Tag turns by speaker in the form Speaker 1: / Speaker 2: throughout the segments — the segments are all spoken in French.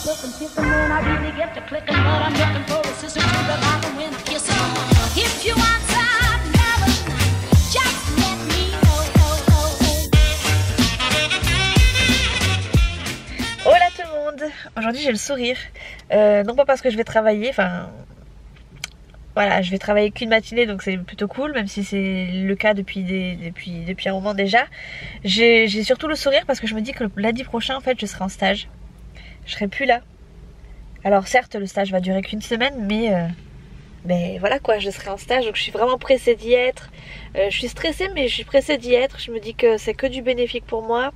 Speaker 1: looking, kissing when I really get to clicking, but I'm looking for a sister to revive and win a kiss. If you want some loving, just let me know.
Speaker 2: Hola tout le monde. Aujourd'hui j'ai le sourire, non pas parce que je vais travailler, enfin voilà, je vais travailler qu'une matinée donc c'est plutôt cool, même si c'est le cas depuis un moment déjà. J'ai surtout le sourire parce que je me dis que le lundi prochain en fait je serai en stage. Je serai plus là. Alors certes le stage va durer qu'une semaine, mais voilà quoi, je serai en stage donc je suis vraiment pressée d'y être. Je suis stressée mais je suis pressée d'y être. Je me dis que c'est que du bénéfique pour moi.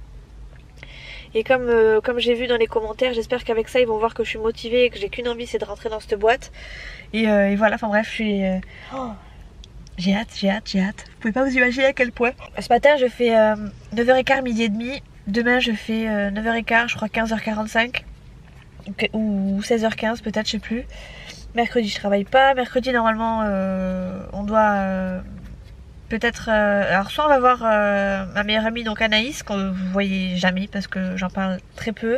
Speaker 2: Et comme j'ai vu dans les commentaires, j'espère qu'avec ça ils vont voir que je suis motivée et que j'ai qu'une envie, c'est de rentrer dans cette boîte. Et voilà, enfin bref, je suis... J'ai hâte. Vous pouvez pas vous imaginer à quel point. Ce matin je fais 9h15, midi et demi. Demain je fais 9h15, je crois 15h45. Ou 16h15 peut-être, je sais plus. Mercredi je travaille pas. Mercredi normalement on doit... peut-être, alors soit on va voir ma meilleure amie donc Anaïs que vous voyez jamais parce que j'en parle très peu,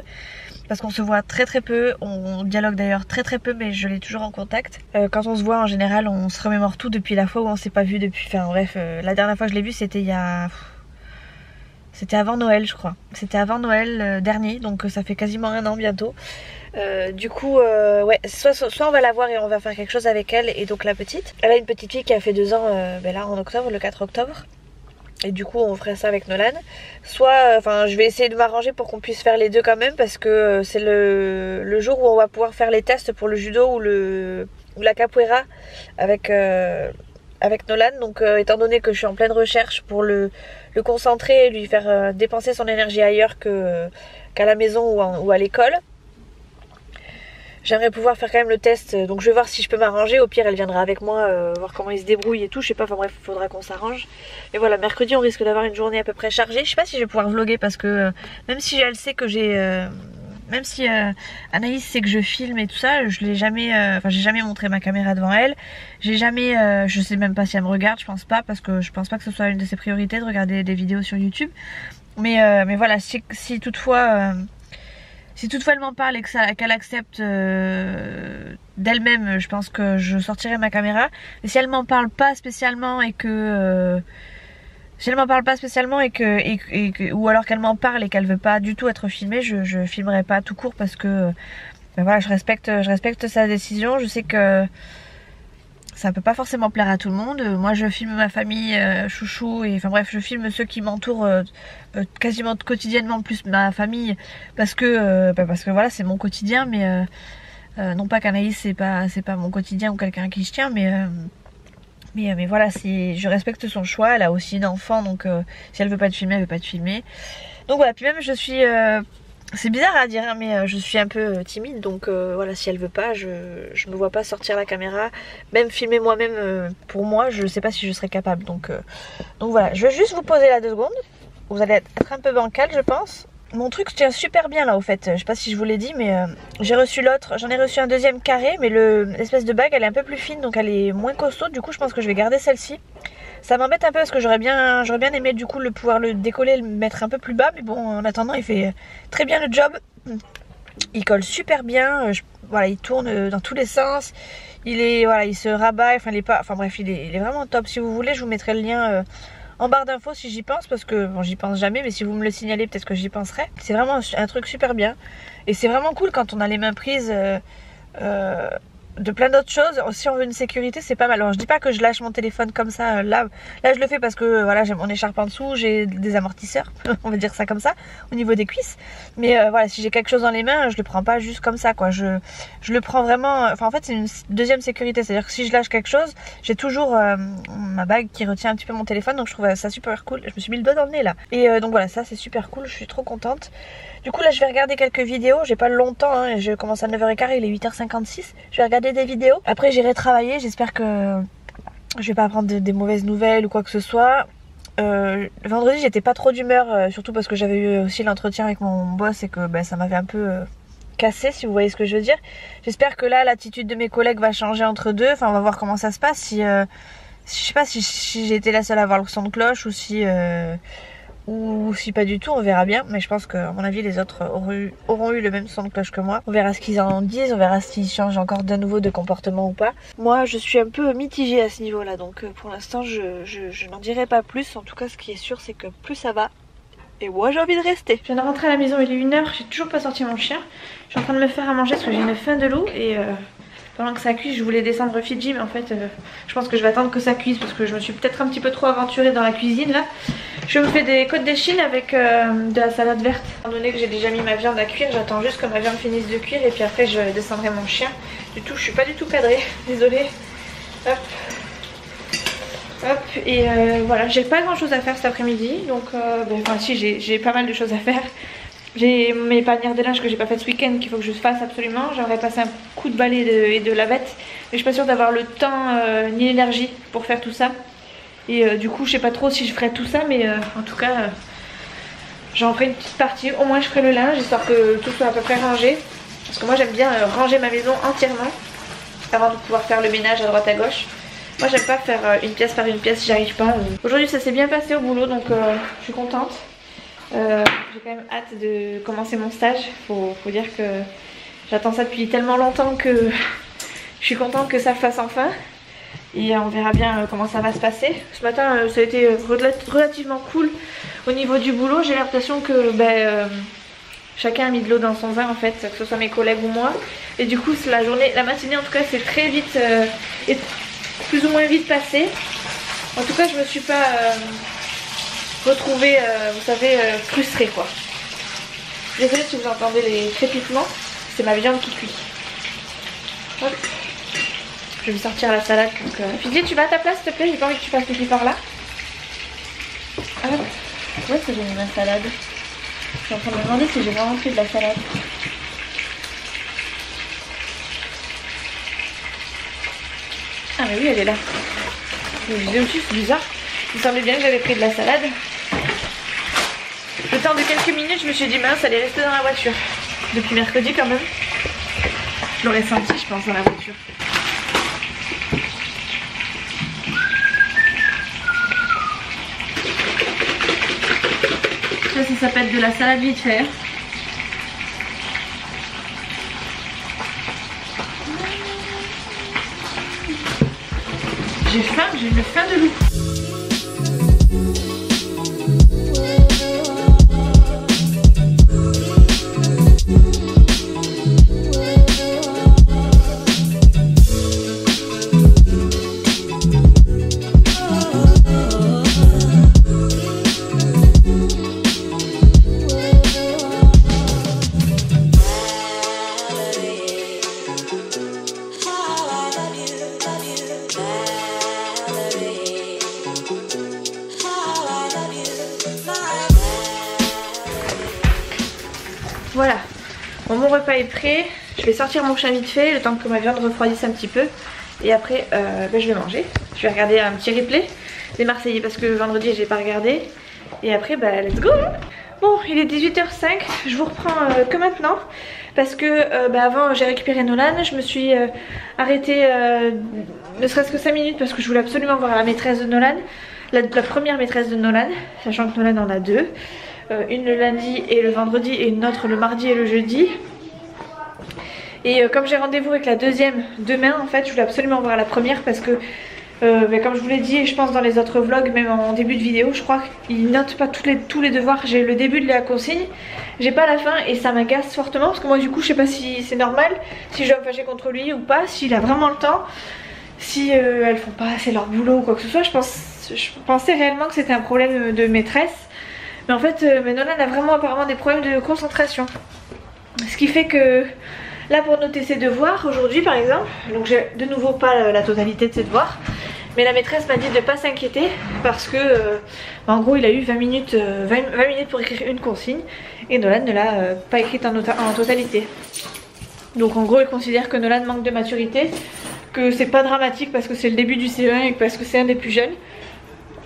Speaker 2: parce qu'on se voit très peu, on dialogue d'ailleurs très peu mais je l'ai toujours en contact. Quand on se voit en général on se remémore tout depuis la fois où on s'est pas vu depuis, enfin bref, la dernière fois que je l'ai vu c'était c'était avant Noël je crois, c'était avant Noël dernier donc ça fait quasiment un an bientôt. Du coup ouais, soit on va la voir et on va faire quelque chose avec elle. Et donc la petite, elle a une petite fille qui a fait 2 ans là en octobre, le 4 octobre. Et du coup on ferait ça avec Nolan. Soit, enfin je vais essayer de m'arranger pour qu'on puisse faire les deux quand même, parce que c'est le jour où on va pouvoir faire les tests pour le judo ou la capoeira avec Nolan. Donc étant donné que je suis en pleine recherche pour le concentrer et lui faire dépenser son énergie ailleurs qu'à la maison ou à l'école, j'aimerais pouvoir faire quand même le test, donc je vais voir si je peux m'arranger. Au pire elle viendra avec moi voir comment il se débrouille et tout, je sais pas, enfin bref, il faudra qu'on s'arrange. Mais voilà, mercredi on risque d'avoir une journée à peu près chargée. Je sais pas si je vais pouvoir vlogger parce que même si elle sait que même si Anaïs sait que je filme et tout ça, je l'ai jamais, j'ai jamais montré ma caméra devant elle. J'ai jamais, je sais même pas si elle me regarde, je pense pas, parce que je pense pas que ce soit une de ses priorités de regarder des vidéos sur YouTube. Mais voilà, si toutefois elle m'en parle et qu'elle accepte d'elle-même, je pense que je sortirai ma caméra. Mais si elle m'en parle pas spécialement et que ou alors qu'elle m'en parle et qu'elle veut pas du tout être filmée, je filmerai pas tout court parce que voilà, je respecte sa décision. Je sais que ça peut pas forcément plaire à tout le monde. Moi je filme ma famille chouchou, et enfin bref, je filme ceux qui m'entourent quasiment quotidiennement, plus ma famille, parce que voilà, c'est mon quotidien. Mais non pas qu'Anaïs c'est pas mon quotidien ou quelqu'un à qui je tiens, mais voilà, je respecte son choix. Elle a aussi une enfant, donc si elle veut pas te filmer, elle veut pas te filmer. Donc voilà, puis même je suis c'est bizarre à dire hein, mais je suis un peu timide, donc voilà, si elle veut pas, je me vois pas sortir la caméra, même filmer moi-même. Pour moi, je sais pas si je serais capable, donc voilà, je vais juste vous poser là 2 secondes. Vous allez être un peu bancal je pense. Mon truc tient super bien là au fait, je sais pas si je vous l'ai dit, mais j'ai reçu l'autre, j'en ai reçu un deuxième carré, mais l'espèce de bague elle est un peu plus fine, donc elle est moins costaud. Du coup je pense que je vais garder celle-ci. Ça m'embête un peu parce que j'aurais bien aimé du coup pouvoir le décoller, le mettre un peu plus bas, mais bon, en attendant il fait très bien le job. Il colle super bien, voilà, il tourne dans tous les sens. Il se rabat, enfin bref, il est vraiment top. Si vous voulez, je vous mettrai le lien en barre d'infos si j'y pense, parce que bon, j'y pense jamais, mais si vous me le signalez, peut-être que j'y penserai. C'est vraiment un truc super bien, et c'est vraiment cool quand on a les mains prises de plein d'autres choses. Si on veut une sécurité, c'est pas mal. Alors je dis pas que je lâche mon téléphone comme ça, là je le fais parce que voilà, j'ai mon écharpe en dessous, j'ai des amortisseurs on va dire ça comme ça, au niveau des cuisses. Mais voilà, si j'ai quelque chose dans les mains, je le prends pas juste comme ça quoi, je le prends vraiment, enfin en fait c'est une deuxième sécurité, c'est à dire que si je lâche quelque chose, j'ai toujours ma bague qui retient un petit peu mon téléphone, donc je trouve ça super cool. Je me suis mis le doigt dans le nez là, et donc voilà, ça c'est super cool, je suis trop contente. Du coup là je vais regarder quelques vidéos, j'ai pas longtemps hein, je commence à 9h15, il est 8h56, je vais regarder des vidéos, après j'irai travailler. J'espère que je vais pas prendre des mauvaises nouvelles ou quoi que ce soit. Vendredi j'étais pas trop d'humeur, surtout parce que j'avais eu aussi l'entretien avec mon boss et que ça m'avait un peu cassé, si vous voyez ce que je veux dire. J'espère que là l'attitude de mes collègues va changer entre deux, enfin on va voir comment ça se passe, si je sais pas si j'ai été la seule à avoir le son de cloche, ou si ou si pas du tout, on verra bien. Mais je pense qu'à mon avis les autres auront eu le même son de cloche que moi. On verra ce qu'ils en disent, on verra s'ils changent encore de nouveau de comportement ou pas. Moi je suis un peu mitigée à ce niveau là, donc pour l'instant je n'en dirai pas plus. En tout cas ce qui est sûr c'est que plus ça va, et moi j'ai envie de rester. Je viens de rentrer à la maison, il est 1h, j'ai toujours pas sorti mon chien. Je suis en train de me faire à manger parce que j'ai une faim de loup et pendant que ça cuit je voulais descendre Fidji mais en fait je pense que je vais attendre que ça cuise parce que je me suis peut-être un petit peu trop aventurée dans la cuisine là. Je me fais des côtes d'échine avec de la salade verte. Étant donné que j'ai déjà mis ma viande à cuire, j'attends juste que ma viande finisse de cuire et puis après je descendrai mon chien. Du tout, je suis pas du tout cadrée, désolée. Hop. Hop, et voilà, j'ai pas grand chose à faire cet après-midi, donc enfin si j'ai pas mal de choses à faire. J'ai mes panières de linge que j'ai pas fait ce week-end qu'il faut que je fasse absolument. J'aurais passé un coup de balai et de lavette, mais je suis pas sûre d'avoir le temps ni l'énergie pour faire tout ça. Et du coup je sais pas trop si je ferai tout ça, mais en tout cas j'en ferai une petite partie. Au moins je ferai le linge histoire que tout soit à peu près rangé, parce que moi j'aime bien ranger ma maison entièrement avant de pouvoir faire le ménage à droite à gauche. Moi j'aime pas faire une pièce par une pièce, j'y arrive pas. Aujourd'hui ça s'est bien passé au boulot, donc je suis contente. J'ai quand même hâte de commencer mon stage. Faut dire que j'attends ça depuis tellement longtemps que je suis contente que ça fasse enfin. Et on verra bien comment ça va se passer. Ce matin ça a été relativement cool au niveau du boulot. J'ai l'impression que chacun a mis de l'eau dans son vin en fait, que ce soit mes collègues ou moi. Et du coup la matinée en tout cas c'est très vite et plus ou moins vite passée. En tout cas je me suis pas retrouvée vous savez frustrée quoi. Désolée si vous entendez les crépitements, c'est ma viande qui cuit. Hop. Je vais sortir la salade. Fidji, tu vas à ta place s'il te plaît, j'ai pas envie que tu fasses pipi par là. Hop. Où est-ce que j'ai mis ma salade? Je suis en train de me demander si j'ai vraiment pris de la salade. Ah mais oui elle est là. Je me disais aussi c'est bizarre. Il me semblait bien que j'avais pris de la salade. Le temps de quelques minutes je me suis dit mince elle est restée dans la voiture. Depuis mercredi quand même. Je l'aurais senti je pense dans la voiture. Ça s'appelle de la salade vite fait. J'ai faim, j'ai une faim de loup. Voilà, bon, mon repas est prêt. Je vais sortir mon chien vite fait, le temps que ma viande refroidisse un petit peu. Et après, je vais manger. Je vais regarder un petit replay des Marseillais parce que vendredi, j'ai pas regardé. Et après, let's go. Bon, il est 18h05. Je vous reprends que maintenant. Parce que avant, j'ai récupéré Nolan. Je me suis arrêtée ne serait-ce que 5 minutes parce que je voulais absolument voir la maîtresse de Nolan. La première maîtresse de Nolan, sachant que Nolan en a deux. Une le lundi et le vendredi et une autre le mardi et le jeudi. Et comme j'ai rendez-vous avec la deuxième demain en fait je voulais absolument voir la première parce que comme je vous l'ai dit et je pense dans les autres vlogs, même en début de vidéo je crois qu'ils notent pas tous les devoirs. J'ai le début de la consigne, j'ai pas la fin et ça m'agace fortement parce que moi du coup je sais pas si c'est normal, si je dois me fâcher contre lui ou pas, s'il a vraiment le temps, si elles font pas assez leur boulot ou quoi que ce soit. Je pensais réellement que c'était un problème de maîtresse. Mais en fait, Nolan a vraiment apparemment des problèmes de concentration. Ce qui fait que là pour noter ses devoirs, aujourd'hui par exemple, donc j'ai de nouveau pas la totalité de ses devoirs. Mais la maîtresse m'a dit de ne pas s'inquiéter parce que en gros il a eu 20 minutes pour écrire une consigne. Et Nolan ne l'a pas écrite en totalité. Donc en gros il considère que Nolan manque de maturité, que c'est pas dramatique parce que c'est le début du CE1 et parce que c'est un des plus jeunes.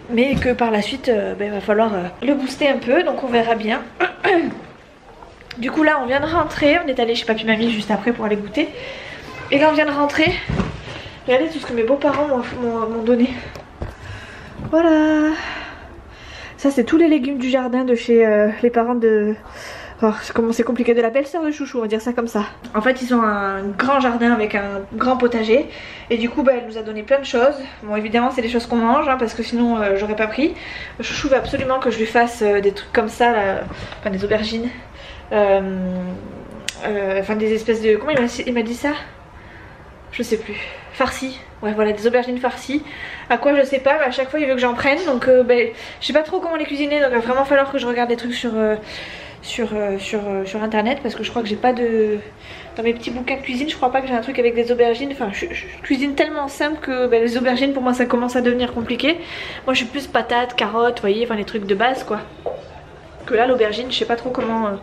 Speaker 2: Mais que par la suite il va falloir le booster un peu, donc on verra bien. Du coup là on vient de rentrer, on est allé chez papy mamie juste après pour aller goûter. Et là on vient de rentrer. Regardez tout ce que mes beaux-parents m'ont donné. Voilà. Ça c'est tous les légumes du jardin de chez les parents de... Oh, comment c'est compliqué, de la belle-sœur de Chouchou, on va dire ça comme ça. En fait ils ont un grand jardin avec un grand potager. Et du coup bah, elle nous a donné plein de choses. Bon évidemment c'est des choses qu'on mange hein, parce que sinon j'aurais pas pris. Chouchou veut absolument que je lui fasse des trucs comme ça là. Enfin des aubergines. Enfin des espèces de... Comment il m'a dit ça? Je sais plus. Farci. Ouais voilà, des aubergines farcies. À quoi je sais pas, mais à chaque fois il veut que j'en prenne. Donc ben, je sais pas trop comment les cuisiner. Donc il va vraiment falloir que je regarde des trucs sur internet. Parce que je crois que j'ai pas de... Dans mes petits bouquins de cuisine, je crois pas que j'ai un truc avec des aubergines. Enfin je cuisine tellement simple que ben, les aubergines pour moi ça commence à devenir compliqué. Moi je suis plus patates, carottes, vous voyez, enfin les trucs de base quoi. Que là l'aubergine je sais pas trop comment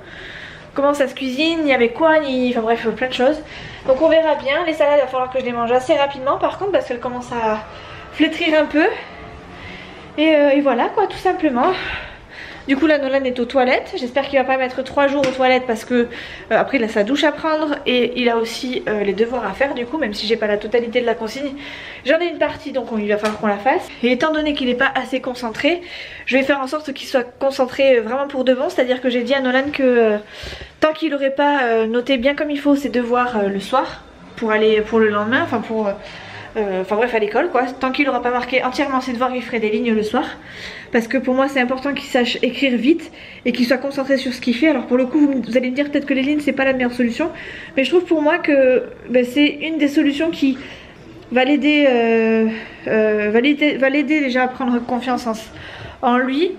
Speaker 2: ça se cuisine, ni avec quoi, ni... Enfin bref, plein de choses. Donc on verra bien. Les salades, il va falloir que je les mange assez rapidement par contre parce qu'elles commencent à flétrir un peu. Et voilà quoi, tout simplement. Du coup là Nolan est aux toilettes. J'espère qu'il va pas mettre 3 jours aux toilettes parce que après il a sa douche à prendre. Et il a aussi les devoirs à faire du coup. Même si j'ai pas la totalité de la consigne, j'en ai une partie donc il va falloir qu'on la fasse. Et étant donné qu'il n'est pas assez concentré, je vais faire en sorte qu'il soit concentré vraiment pour de bon. C'est à dire que j'ai dit à Nolan que tant qu'il n'aurait pas noté bien comme il faut ses devoirs le soir pour aller pour le lendemain, enfin pour... Enfin bref à l'école quoi, tant qu'il n'aura pas marqué entièrement ses devoirs il ferait des lignes le soir. Parce que pour moi c'est important qu'il sache écrire vite et qu'il soit concentré sur ce qu'il fait. Alors pour le coup vous allez me dire peut-être que les lignes c'est pas la meilleure solution, mais je trouve pour moi que ben, c'est une des solutions qui va l'aider déjà à prendre confiance en lui.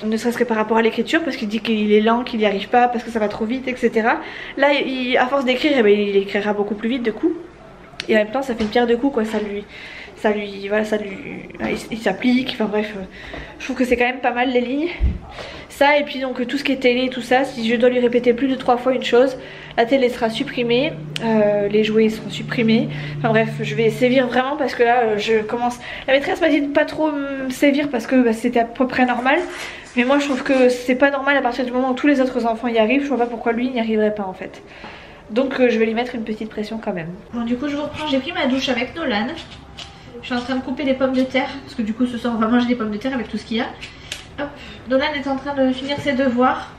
Speaker 2: Ne serait-ce que par rapport à l'écriture parce qu'il dit qu'il est lent, qu'il n'y arrive pas parce que ça va trop vite etc. Là à force d'écrire eh ben, il écrira beaucoup plus vite de coup. Et en même temps ça fait une pierre de coups quoi, il s'applique, enfin bref, je trouve que c'est quand même pas mal les lignes. Ça et puis donc tout ce qui est télé, tout ça, si je dois lui répéter plus de 3 fois une chose, la télé sera supprimée, les jouets seront supprimés, enfin bref, je vais sévir vraiment parce que là je commence... La maîtresse m'a dit de pas trop me sévir parce que bah, c'était à peu près normal. Mais moi je trouve que c'est pas normal à partir du moment où tous les autres enfants y arrivent, je vois pas pourquoi lui n'y arriverait pas en fait. Donc je vais lui mettre une petite pression quand même. Bon du coup je reprends, j'ai pris ma douche avec Nolan. Je suis en train de couper des pommes de terre parce que du coup ce soir on va manger des pommes de terre avec tout ce qu'il y a. Hop. Nolan est en train de finir ses devoirs.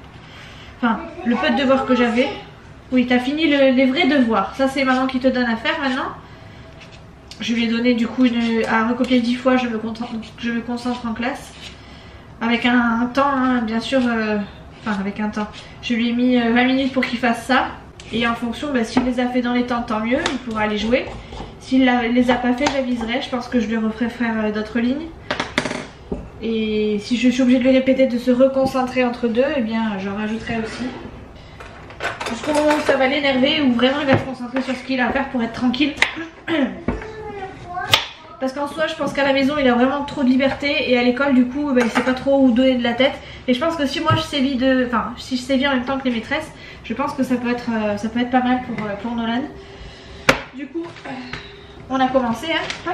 Speaker 2: Enfin le peu de devoirs que j'avais. Oui t'as fini les vrais devoirs. Ça c'est maman qui te donne à faire maintenant. Je lui ai donné du coup à recopier 10 fois, je me concentre en classe. Avec un temps hein, bien sûr, enfin avec un temps. Je lui ai mis 20 minutes pour qu'il fasse ça. Et en fonction, bah, s'il les a fait dans les temps, tant mieux, il pourra aller jouer. S'il les a pas fait, j'aviserai. Je pense que je lui referai faire d'autres lignes. Et si je suis obligée de lui répéter de se reconcentrer entre deux, eh bien j'en rajouterai aussi. Jusqu'au moment où ça va l'énerver, où vraiment il va se concentrer sur ce qu'il a à faire pour être tranquille. Parce qu'en soi, je pense qu'à la maison, il a vraiment trop de liberté. Et à l'école, du coup, bah, il sait pas trop où donner de la tête. Et je pense que si moi je sévis si je sévis en même temps que les maîtresses, je pense que ça peut être pas mal pour Nolan. Du coup, on a commencé, hein. Hop.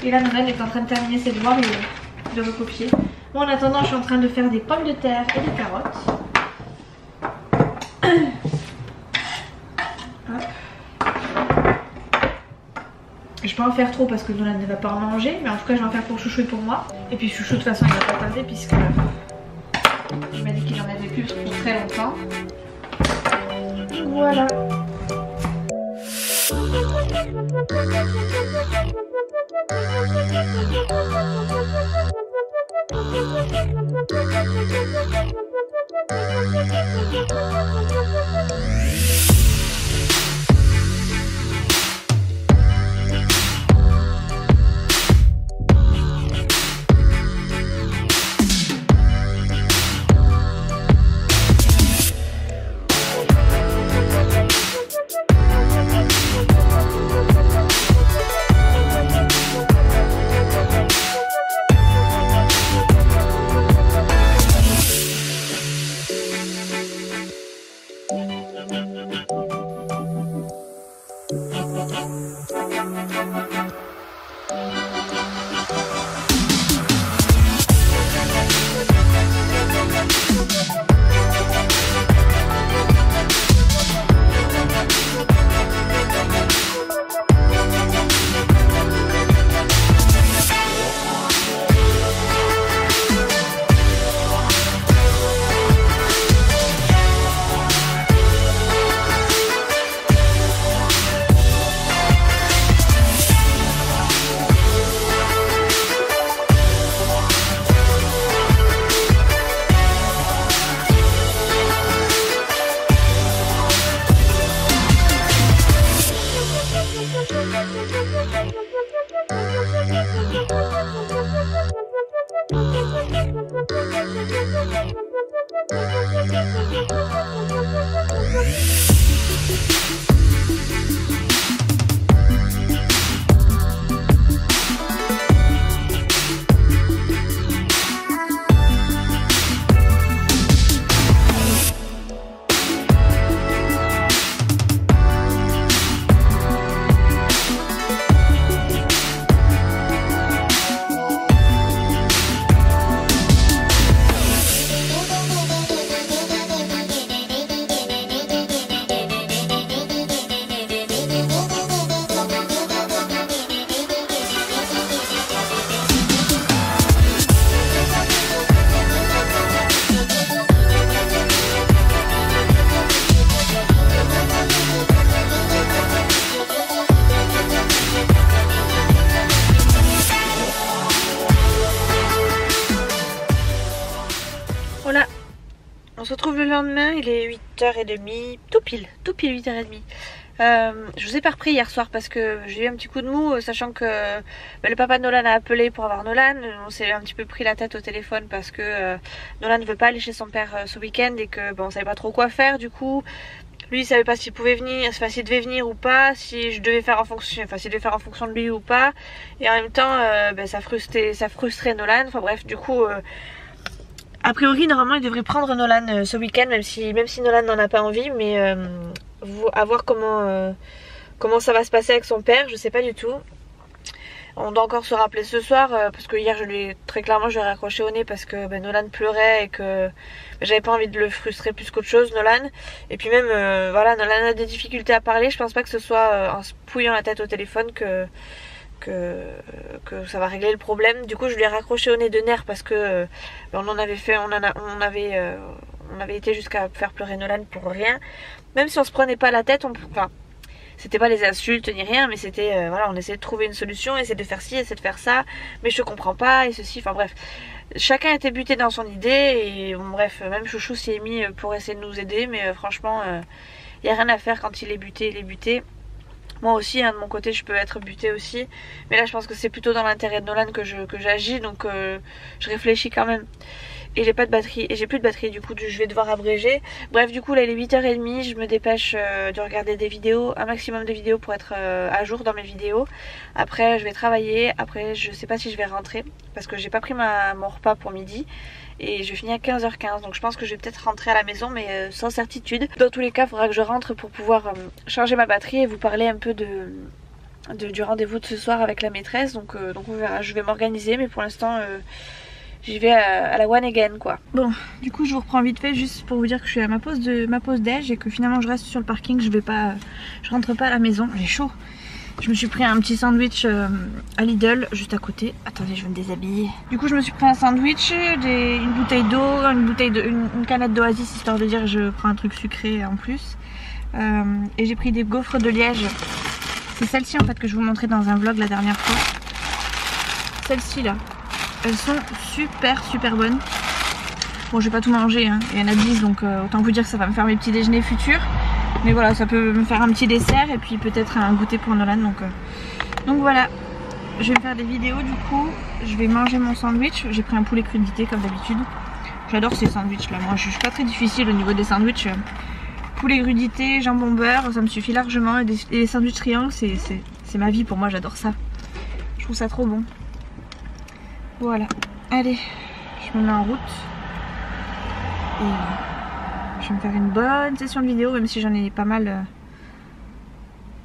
Speaker 2: Et là, Nolan est en train de terminer ses devoirs et de recopier. Bon, en attendant, je suis en train de faire des pommes de terre et des carottes. Hop. Je peux en faire trop parce que Nolan ne va pas en manger, mais en tout cas, je vais en faire pour Chouchou et pour moi. Et puis Chouchou, de toute façon, il va pas tarder puisque il m'a dit qu'il en avait plus pour très longtemps. Voilà. lendemain, il est 8h30, tout pile 8h30. Je vous ai pas repris hier soir parce que j'ai eu un petit coup de mou, sachant que le papa de Nolan a appelé pour avoir Nolan. On s'est un petit peu pris la tête au téléphone parce que Nolan ne veut pas aller chez son père ce week-end et que on savait pas trop quoi faire. Du coup, lui il savait pas s'il pouvait venir, enfin s'il devait venir ou pas, si je devais faire en fonction, enfin s'il devait faire en fonction de lui ou pas. Et en même temps, ça frustrait Nolan. Enfin bref, du coup. A priori, normalement, il devrait prendre Nolan ce week-end, même si Nolan n'en a pas envie, mais à voir comment ça va se passer avec son père, je sais pas du tout. On doit encore se rappeler ce soir, parce que hier, très clairement, je l'ai raccroché au nez parce que Nolan pleurait et que j'avais pas envie de le frustrer plus qu'autre chose, Nolan. Et puis même, voilà, Nolan a des difficultés à parler, je pense pas que ce soit en se pouillant la tête au téléphone que ça va régler le problème. Du coup je lui ai raccroché au nez de nerfs parce que on avait été jusqu'à faire pleurer Nolan pour rien. Même si on se prenait pas la tête, enfin c'était pas les insultes ni rien, mais c'était voilà, on essayait de trouver une solution, essayer de faire ci, essayer de faire ça, mais je comprends pas et ceci, enfin bref. Chacun était buté dans son idée et bon, bref, même Chouchou s'y est mis pour essayer de nous aider, mais franchement y a rien à faire quand il est buté, il est buté. Moi aussi, hein, de mon côté, je peux être butée aussi. Mais là, je pense que c'est plutôt dans l'intérêt de Nolan que j'agis. Donc, je réfléchis quand même. Et j'ai pas de batterie. Et j'ai plus de batterie, du coup, je vais devoir abréger. Bref, du coup, là, il est 8h30. Je me dépêche de regarder des vidéos. Un maximum de vidéos pour être à jour dans mes vidéos. Après, je vais travailler. Après, je sais pas si je vais rentrer. Parce que j'ai pas pris mon repas pour midi. Et je finis à 15h15, donc je pense que je vais peut-être rentrer à la maison, mais sans certitude. Dans tous les cas, il faudra que je rentre pour pouvoir charger ma batterie et vous parler un peu du rendez-vous de ce soir avec la maîtresse. Donc on verra, je vais m'organiser, mais pour l'instant j'y vais à la one again quoi. Bon, du coup je vous reprends vite fait juste pour vous dire que je suis à ma pause déj et que finalement je reste sur le parking, je rentre pas à la maison, j'ai chaud. Je me suis pris un petit sandwich à Lidl juste à côté. Attendez, je vais me déshabiller. Du coup, je me suis pris un sandwich, une bouteille d'eau, une canette d'Oasis histoire de dire que je prends un truc sucré en plus. Et j'ai pris des gaufres de Liège. C'est celles-ci en fait que je vous montrais dans un vlog la dernière fois. Celles-ci là, elles sont super bonnes. Bon, je vais pas tout manger, hein. Il y en a 10, donc autant vous dire que ça va me faire mes petits déjeuners futurs. Mais voilà, ça peut me faire un petit dessert et puis peut-être un goûter pour Nolan. Donc voilà, je vais me faire des vidéos du coup. Je vais manger mon sandwich. J'ai pris un poulet crudité comme d'habitude. J'adore ces sandwichs là. Moi je suis pas très difficile au niveau des sandwichs. Poulet crudité, jambon beurre, ça me suffit largement. Et les sandwichs triangles, c'est ma vie pour moi, j'adore ça. Je trouve ça trop bon. Voilà, allez, je me mets en route. Et je vais me faire une bonne session de vidéo, même si j'en ai pas mal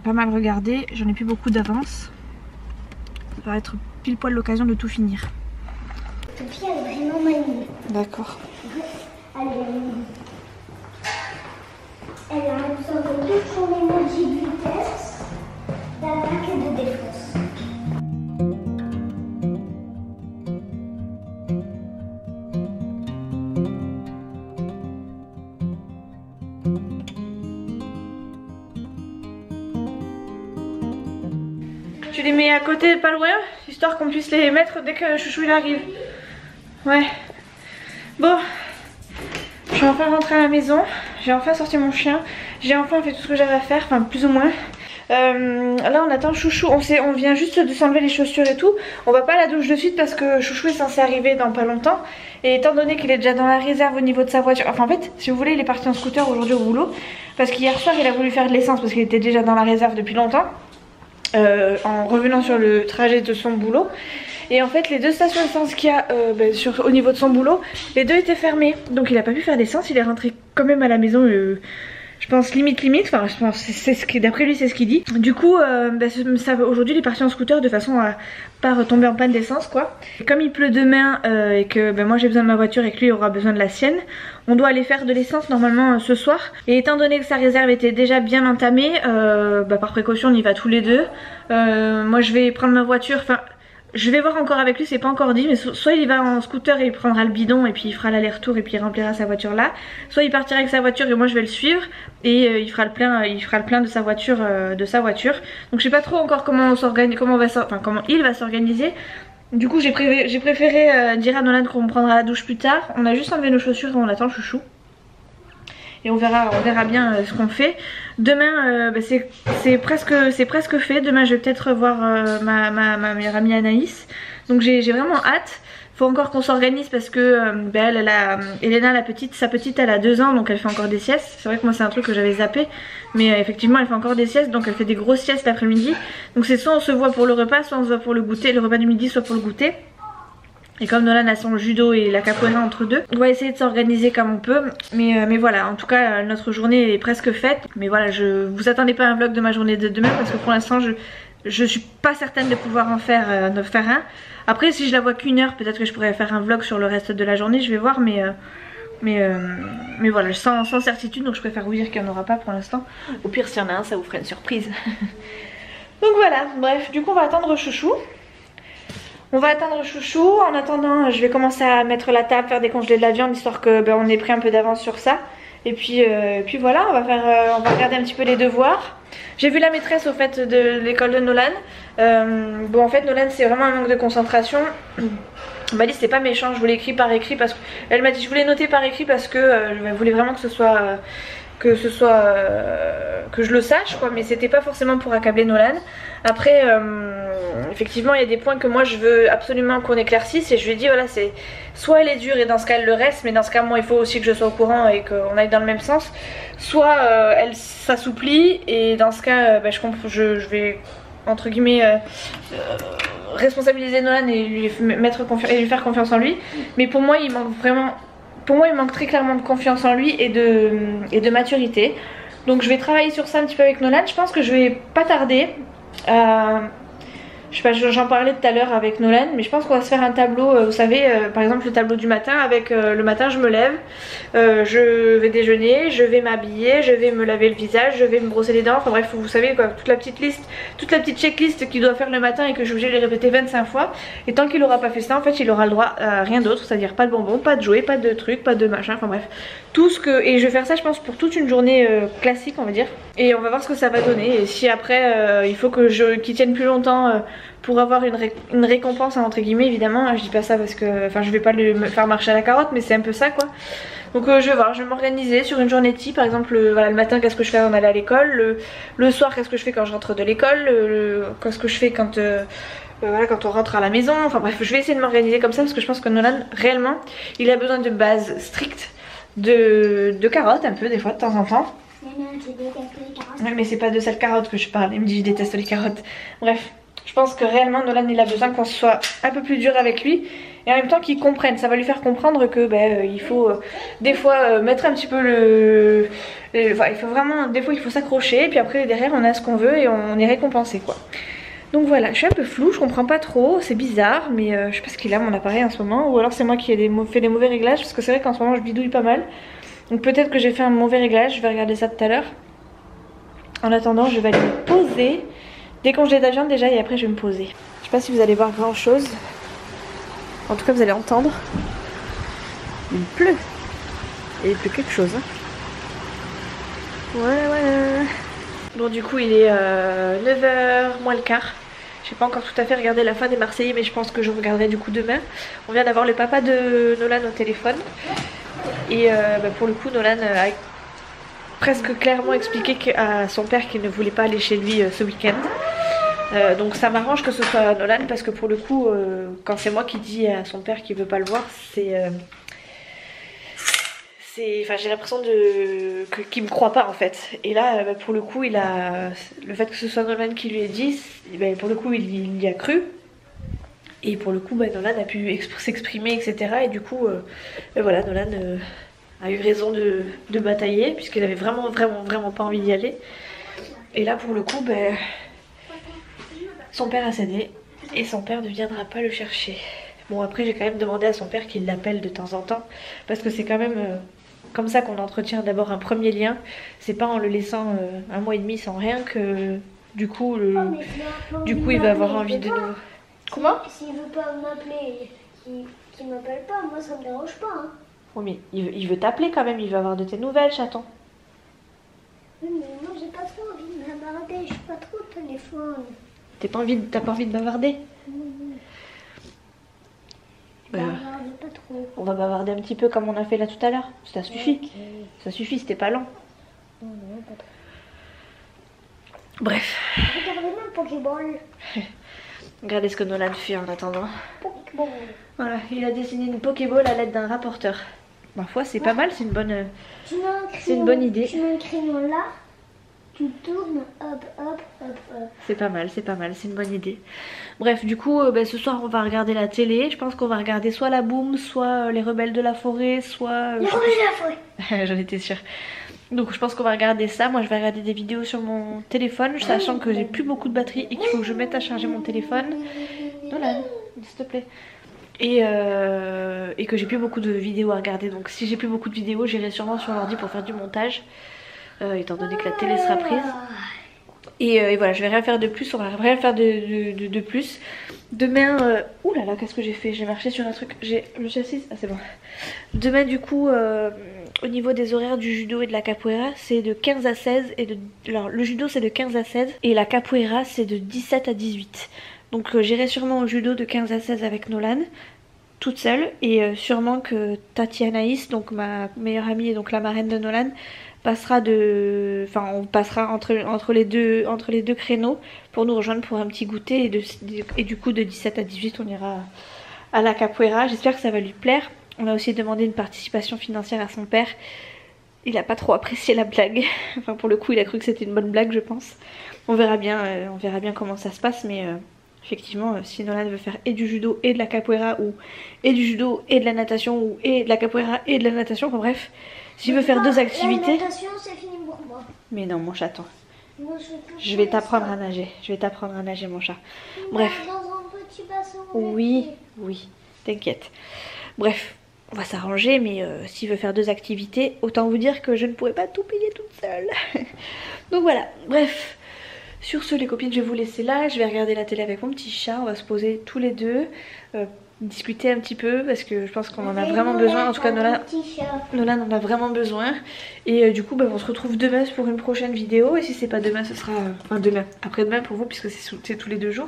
Speaker 2: regardé. J'en ai plus beaucoup d'avance. Ça va être pile poil l'occasion de tout finir.
Speaker 3: Sophie, elle est vraiment magnifique.
Speaker 2: D'accord.
Speaker 3: Elle a absorbé toute son énergie de vitesse, d'attaque et de défense.
Speaker 2: Tu les mets à côté, pas loin, histoire qu'on puisse les mettre dès que Chouchou il arrive. Ouais. Bon, je vais enfin rentrer à la maison. J'ai enfin sorti mon chien. J'ai enfin fait tout ce que j'avais à faire, enfin plus ou moins. Là on attend Chouchou, on vient juste de s'enlever les chaussures et tout. On va pas à la douche de suite parce que Chouchou est censé arriver dans pas longtemps. Et étant donné qu'il est déjà dans la réserve au niveau de sa voiture, enfin en fait si vous voulez il est parti en scooter aujourd'hui au boulot. Parce qu'hier soir il a voulu faire de l'essence parce qu'il était déjà dans la réserve depuis longtemps. En revenant sur le trajet de son boulot. Et en fait les deux stations d'essence qu'il y a au niveau de son boulot, les deux étaient fermées. Donc il a pas pu faire d'essence, il est rentré quand même à la maison je pense limite, enfin je pense d'après lui c'est ce qu'il dit. Du coup aujourd'hui il est parti en scooter de façon à pas retomber en panne d'essence quoi. Et comme il pleut demain et que moi j'ai besoin de ma voiture et que lui aura besoin de la sienne, on doit aller faire de l'essence normalement ce soir. Et étant donné que sa réserve était déjà bien entamée, par précaution on y va tous les deux. Moi je vais prendre ma voiture, enfin je vais voir encore avec lui, c'est pas encore dit, mais soit il va en scooter et il prendra le bidon et puis il fera l'aller-retour et puis il remplira sa voiture là, soit il partira avec sa voiture et moi je vais le suivre et il fera le plein de sa voiture Donc je sais pas trop encore comment il va s'organiser. Du coup j'ai préféré dire à Nolan qu'on prendra la douche plus tard. On a juste enlevé nos chaussures et on attend Chouchou. et on verra bien ce qu'on fait. Demain bah, c'est presque fait. Demain je vais peut-être revoir ma meilleure amie Anaïs. Donc j'ai vraiment hâte. Faut encore qu'on s'organise parce que bah, Elena sa petite elle a 2 ans, donc elle fait encore des siestes. C'est vrai que moi c'est un truc que j'avais zappé, mais effectivement elle fait encore des siestes, donc elle fait des grosses siestes l'après-midi. Donc c'est soit on se voit pour le repas, soit on se voit pour le goûter, le repas du midi, soit pour le goûter. Et comme Nolan a son judo et la capoeira entre deux, on va essayer de s'organiser comme on peut. Mais voilà, en tout cas notre journée est presque faite. Mais voilà, vous attendez pas un vlog de ma journée de demain parce que pour l'instant je suis pas certaine de pouvoir en faire un. Après si je la vois qu'1 heure, peut-être que je pourrais faire un vlog sur le reste de la journée, je vais voir. Mais voilà, sans certitude, donc je préfère vous dire qu'il n'y en aura pas pour l'instant. Au pire s'il y en a un, ça vous fera une surprise. Donc voilà, bref, du coup on va attendre Chouchou. On va attendre Chouchou. En attendant, je vais commencer à mettre la table, faire décongeler de la viande, histoire que ben, on ait pris un peu d'avance sur ça. Et puis voilà, on va regarder un petit peu les devoirs. J'ai vu la maîtresse au fait de l'école de Nolan. Bon en fait Nolan c'est vraiment un manque de concentration. Elle m'a dit c'est pas méchant, je voulais écrire par écrit parce qu'elle m'a dit je voulais noter par écrit parce que je voulais vraiment que je le sache quoi, mais c'était pas forcément pour accabler Nolan. Après effectivement il y a des points que moi je veux absolument qu'on éclaircisse et je lui ai dit voilà, c'est soit elle est dure et dans ce cas elle le reste, mais dans ce cas moi il faut aussi que je sois au courant et qu'on aille dans le même sens, soit elle s'assouplit et dans ce cas bah, je vais entre guillemets responsabiliser Nolan et lui faire confiance en lui. Mais pour moi il manque très clairement de confiance en lui et de maturité. Donc je vais travailler sur ça un petit peu avec Nolan. Je pense que je vais pas tarder. Je sais pas, j'en parlais tout à l'heure avec Nolan, mais je pense qu'on va se faire un tableau, vous savez, par exemple le tableau du matin avec le matin je me lève, je vais déjeuner, je vais m'habiller, je vais me laver le visage, je vais me brosser les dents, enfin bref, vous savez quoi, toute la petite checklist qu'il doit faire le matin et que je suis obligée de les répéter 25 fois. Et tant qu'il aura pas fait ça, en fait il aura le droit à rien d'autre, c'est-à-dire pas de bonbons, pas de jouets, pas de trucs, pas de machin, enfin bref. Tout ce que... Et je vais faire ça je pense pour toute une journée classique on va dire. Et on va voir ce que ça va donner. Et si après il faut qu'il tienne plus longtemps pour avoir une récompense entre guillemets, évidemment je dis pas ça parce que enfin je vais pas me faire marcher à la carotte, mais c'est un peu ça quoi. Donc je vais voir, je vais m'organiser sur une journée type. Par exemple voilà, le matin qu'est-ce que je fais avant d'aller à l'école, le soir qu'est-ce que je fais quand je rentre de l'école, qu'est-ce que je fais quand voilà, quand on rentre à la maison. Enfin bref, je vais essayer de m'organiser comme ça parce que je pense que Nolan réellement il a besoin de bases strictes, de carottes un peu des fois de temps en temps.
Speaker 3: Non, je déteste les carottes.
Speaker 2: Ouais, mais c'est pas de cette carotte que je parle, il me dit je déteste les carottes. Bref, je pense que réellement Nolan il a besoin qu'on soit un peu plus dur avec lui et en même temps qu'il comprenne. Ça va lui faire comprendre que il faut des fois mettre un petit peu enfin, il faut vraiment, des fois il faut s'accrocher et puis après derrière on a ce qu'on veut et on est récompensé quoi. Donc voilà, je suis un peu floue, je comprends pas trop, c'est bizarre, mais je sais pas ce qu'il a mon appareil en ce moment, ou alors c'est moi qui ai fait des mauvais réglages parce que c'est vrai qu'en ce moment je bidouille pas mal. Donc peut-être que j'ai fait un mauvais réglage, je vais regarder ça tout à l'heure. En attendant je vais aller me poser, décongeler de la viande déjà et après je vais me poser. Je sais pas si vous allez voir grand chose, en tout cas vous allez entendre. Il pleut, et il pleut quelque chose hein. Ouais. Bon du coup il est 9h moins le quart. J'ai pas encore tout à fait regardé la fin des Marseillais, mais je pense que je regarderai du coup demain. On vient d'avoir le papa de Nolan au téléphone. Et pour le coup Nolan a presque clairement expliqué à son père qu'il ne voulait pas aller chez lui ce week-end. Donc ça m'arrange que ce soit Nolan parce que pour le coup quand c'est moi qui dis à son père qu'il veut pas le voir, enfin j'ai l'impression qu'il me croit pas en fait. Et là pour le coup le fait que ce soit Nolan qui lui ait dit, pour le coup il y a cru. Et pour le coup Nolan a pu s'exprimer etc. Et du coup voilà, Nolan a eu raison de batailler puisqu'il avait vraiment pas envie d'y aller. Et là pour le coup son père a cédé et son père ne viendra pas le chercher. Bon après j'ai quand même demandé à son père qu'il l'appelle de temps en temps parce que c'est quand même comme ça qu'on entretient d'abord un premier lien. C'est pas en le laissant 1 mois et demi sans rien que du coup il va avoir envie de nouveau. Comment?
Speaker 3: S'il veut pas m'appeler, qu'il m'appelle pas, moi ça me dérange pas hein.
Speaker 2: Oui mais il veut t'appeler quand même, il veut avoir de tes nouvelles chaton.
Speaker 3: Oui mais moi j'ai pas trop envie de m'aborder, je suis pas trop au téléphone.
Speaker 2: T'as pas envie de bavarder?
Speaker 3: Bavarde pas trop.
Speaker 2: On va bavarder un petit peu comme on a fait là tout à l'heure. Ça suffit.
Speaker 3: Ok.
Speaker 2: Ça suffit, c'était pas lent.
Speaker 3: Non, non, pas trop.
Speaker 2: Bref.
Speaker 3: Regardez mon Pokéball.
Speaker 2: Regardez ce que Nolan fait en attendant.
Speaker 3: Pokéball.
Speaker 2: Voilà, il a dessiné une Pokéball à l'aide d'un rapporteur. Ma foi, c'est pas mal, c'est une bonne...
Speaker 3: Tu mets un crayon,
Speaker 2: C'est une bonne idée.
Speaker 3: Tu mets un crayon là, tu tournes, hop, hop, hop, hop.
Speaker 2: C'est pas mal, c'est une bonne idée. Bref, du coup, ce soir, on va regarder la télé. Je pense qu'on va regarder soit La Boum, soit Les Rebelles de la Forêt, soit...
Speaker 3: Les rebelles de la forêt.
Speaker 2: J'en étais sûre. Donc je pense qu'on va regarder ça. Moi je vais regarder des vidéos sur mon téléphone, sachant que j'ai plus beaucoup de batterie et qu'il faut que je mette à charger mon téléphone. Nolan, s'il te plaît. Et que j'ai plus beaucoup de vidéos à regarder. Donc si j'ai plus beaucoup de vidéos, j'irai sûrement sur l'ordi pour faire du montage. Étant donné que la télé sera prise. Et voilà, je vais rien faire de plus, on va rien faire de plus. Demain, ouh là là, qu'est-ce que j'ai fait? J'ai marché sur un truc, je me suis assise, ah c'est bon. Demain du coup, au niveau des horaires du judo et de la capoeira, c'est de 15 à 16. Alors le judo c'est de 15 à 16 et la capoeira c'est de 17 à 18. Donc j'irai sûrement au judo de 15 à 16 avec Nolan, toute seule. Et sûrement que Tati Anaïs, donc ma meilleure amie et donc la marraine de Nolan, passera on passera entre les deux créneaux pour nous rejoindre pour un petit goûter et du coup de 17 à 18 on ira à la capoeira. J'espère que ça va lui plaire. On a aussi demandé une participation financière à son père. Il a pas trop apprécié la blague. Enfin pour le coup il a cru que c'était une bonne blague je pense. On verra bien comment ça se passe mais effectivement si Nolan veut faire et du judo et de la capoeira ou et du judo et de la natation ou et de la capoeira et de la natation, enfin bref. Si je veux faire deux activités...
Speaker 3: La natation, c'est fini pour moi.
Speaker 2: Mais non, mon chaton.
Speaker 3: Moi,
Speaker 2: Je vais t'apprendre à nager. Je vais t'apprendre à nager, mon chat. Bref.
Speaker 3: Dans un petit bassin.
Speaker 2: Oui, oui. T'inquiète. Bref, on va s'arranger. Mais s'il veut faire deux activités, autant vous dire que je ne pourrais pas tout payer toute seule. Donc voilà. Bref. Sur ce, les copines, je vais vous laisser là. Je vais regarder la télé avec mon petit chat. On va se poser tous les deux. Discuter un petit peu parce que je pense qu'on en a vraiment besoin. En tout cas Nolan en a vraiment besoin. Et du coup on se retrouve demain pour une prochaine vidéo. Et si c'est pas demain ce sera enfin demain, après-demain pour vous puisque c'est tous les 2 jours.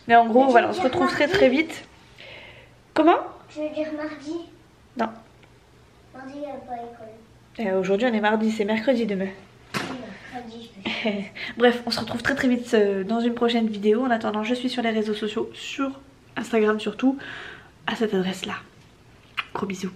Speaker 2: Mais en gros voilà, on se retrouve très vite. Comment?
Speaker 3: Je veux dire mardi.
Speaker 2: Non,
Speaker 3: Mardi il n'y a pas école.
Speaker 2: aujourd'hui on est mardi, c'est mercredi demain.
Speaker 3: Mardi.
Speaker 2: Bref, on se retrouve très vite dans une prochaine vidéo. En attendant, je suis sur les réseaux sociaux, sur Instagram surtout, à cette adresse là. Gros bisous.